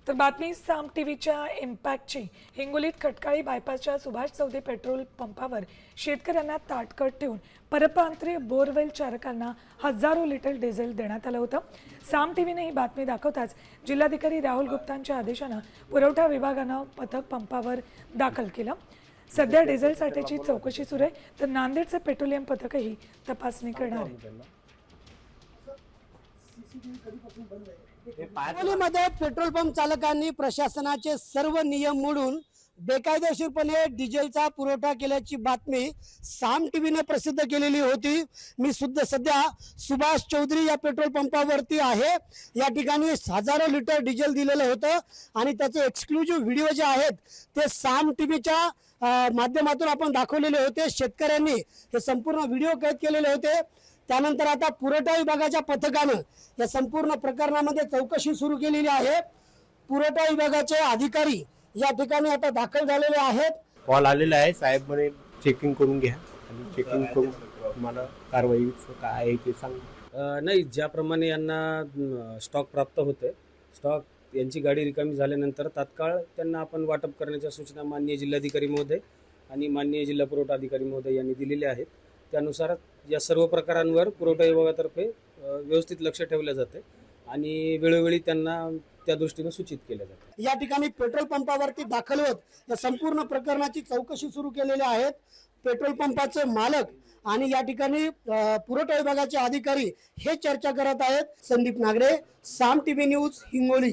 तर बातमी साम टीव्हीच्या इम्पॅक्टची. हिंगोलीत खटकाळी बायपासच्या सुभाष चौधरी पेट्रोल पंपावर शेतकऱ्यांना ताटकळत ठेवून परप्रांतीय बोरवेल चालकांना हजारो लिटर डिझेल देण्यात आलं होतं. साम टीव्हीने ही बातमी दाखवताच जिल्हाधिकारी राहुल गुप्तांच्या आदेशानं पुरवठा विभागानं पथक पंपावर दाखल केलं. सध्या डिझेल साठ्याची चौकशी सुरू आहे, तर नांदेडचे पेट्रोलियम पथकही तपासणी करणार आहे. हिंगोलीमध्ये पेट्रोल पंप चालकांनी प्रशासनाचे सर्व नियम मोडून बेकायदेशीरपणे डिझेलचा पुरवठा केल्याची बातमी साम टीव्हीने प्रसिद्ध केलेली होती. मी सुद्धा सध्या सुभाष चौधरी या पेट्रोल पंपावरती आहे. या ठिकाणी हजारो लिटर डिझेल दिलेलं होतं आणि त्याचे एक्सक्लुझिव्ह व्हिडिओ जे आहेत ते साम टीव्हीच्या माध्यमातून आपण दाखवलेले होते. शेतकऱ्यांनी हे संपूर्ण व्हिडिओ कैद केलेले होते. त्यानंतर आता पुरवठा विभागाच्या पथकानं या संपूर्ण प्रकरणामध्ये चौकशी सुरू केलेली आहे. पुरवठा विभागाचे अधिकारी या ठिकाणी आता दाखल झालेले आहेत. कॉल आलेला आहे, साहेब म्हणे चेकिंग करून घ्या आणि चेकिंग करून तुम्हाला कारवाई काय आहे ते सांग. नाही, ज्याप्रमाणे यांना स्टॉक प्राप्त होते, स्टॉक यांची गाडी रिकामी झाल्यानंतर तात्काळ त्यांना आपण वाटप करण्याच्या सूचना माननीय जिल्हाधिकारी महोदय आणि माननीय जिल्हा पुरवठा अधिकारी महोदय यांनी दिलेल्या आहेत. त्यानुसार या सर्व प्रकारांवर पुरवठा विभागातर्फे व्यवस्थित लक्ष ठेवले जाते आणि वेळोवेळी त्यांना त्या दृष्टीने सूचित केलं जातं. या ठिकाणी पेट्रोल पंपावरती दाखल होत या संपूर्ण प्रकरणाची चौकशी सुरू केलेली आहेत. पेट्रोल पंपाचे मालक आणि या ठिकाणी पुरवठा विभागाचे अधिकारी हे चर्चा करत आहेत. संदीप नागरे, साम टीव्ही न्यूज, हिंगोली.